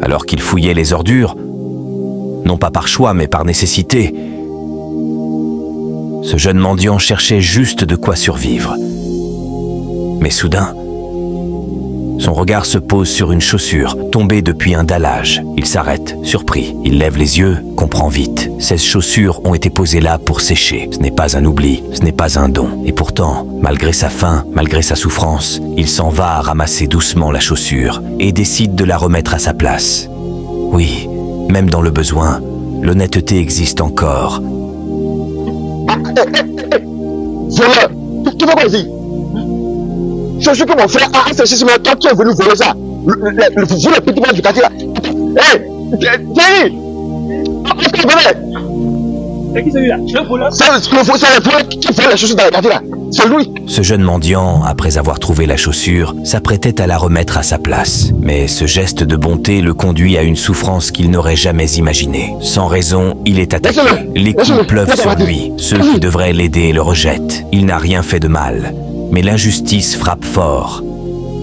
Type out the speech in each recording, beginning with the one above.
Alors qu'il fouillait les ordures, non pas par choix mais par nécessité, ce jeune mendiant cherchait juste de quoi survivre. Mais soudain, son regard se pose sur une chaussure tombée depuis un dallage. Il s'arrête, surpris. Il lève les yeux, comprend vite. 16 chaussures ont été posées là pour sécher. Ce n'est pas un oubli, ce n'est pas un don. Et pourtant, malgré sa faim, malgré sa souffrance, il s'en va à ramasser doucement la chaussure et décide de la remettre à sa place. Oui, même dans le besoin, l'honnêteté existe encore. Voilà, tu vas vas-y. Je sais que mon frère a séché sur toi qui est venu voler ça. Le petit bois du quartier là. Hé, Thierry! C'est qui celui-là? C'est le voleur? C'est le voleur qui fait la chaussure dans le quartier là. C'est lui. Ce jeune mendiant, après avoir trouvé la chaussure, s'apprêtait à la remettre à sa place. Mais ce geste de bonté le conduit à une souffrance qu'il n'aurait jamais imaginée. Sans raison, il est attaqué. Les coups pleuvent sur lui. Ceux qui devraient l'aider le rejettent. Il n'a rien fait de mal. Mais l'injustice frappe fort.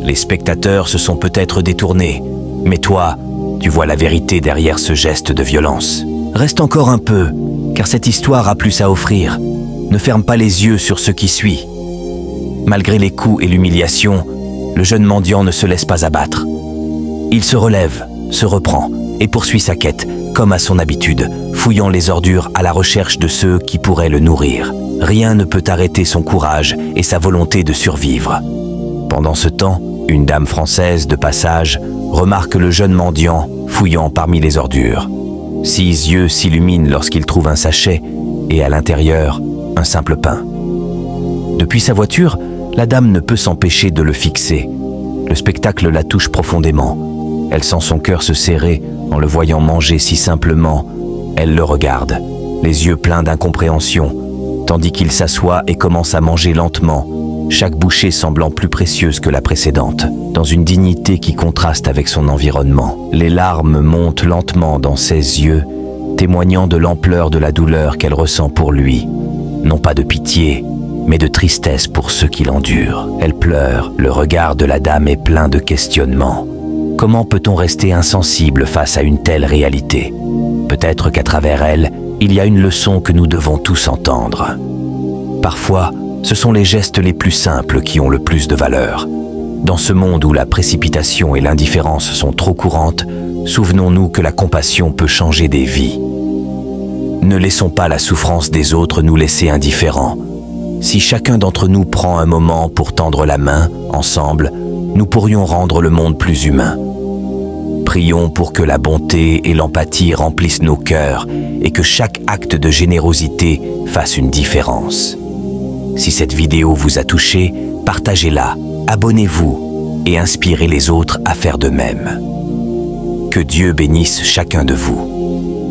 Les spectateurs se sont peut-être détournés. Mais toi, tu vois la vérité derrière ce geste de violence. Reste encore un peu, car cette histoire a plus à offrir. Ne ferme pas les yeux sur ce qui suit. Malgré les coups et l'humiliation, le jeune mendiant ne se laisse pas abattre. Il se relève, se reprend et poursuit sa quête, comme à son habitude, fouillant les ordures à la recherche de ceux qui pourraient le nourrir. Rien ne peut arrêter son courage et sa volonté de survivre. Pendant ce temps, une dame française de passage remarque le jeune mendiant fouillant parmi les ordures. 6 yeux s'illuminent lorsqu'il trouve un sachet et à l'intérieur, un simple pain. Depuis sa voiture, la dame ne peut s'empêcher de le fixer. Le spectacle la touche profondément. Elle sent son cœur se serrer en le voyant manger si simplement. Elle le regarde, les yeux pleins d'incompréhension, tandis qu'il s'assoit et commence à manger lentement, chaque bouchée semblant plus précieuse que la précédente, dans une dignité qui contraste avec son environnement. Les larmes montent lentement dans ses yeux, témoignant de l'ampleur de la douleur qu'elle ressent pour lui. Non pas de pitié, mais de tristesse pour ceux qui l'endurent. Elle pleure, le regard de la dame est plein de questionnements. Comment peut-on rester insensible face à une telle réalité? Peut-être qu'à travers elle, il y a une leçon que nous devons tous entendre. Parfois, ce sont les gestes les plus simples qui ont le plus de valeur. Dans ce monde où la précipitation et l'indifférence sont trop courantes, souvenons-nous que la compassion peut changer des vies. Ne laissons pas la souffrance des autres nous laisser indifférents. Si chacun d'entre nous prend un moment pour tendre la main, ensemble, nous pourrions rendre le monde plus humain. Prions pour que la bonté et l'empathie remplissent nos cœurs et que chaque acte de générosité fasse une différence. Si cette vidéo vous a touché, partagez-la, abonnez-vous et inspirez les autres à faire de même. Que Dieu bénisse chacun de vous.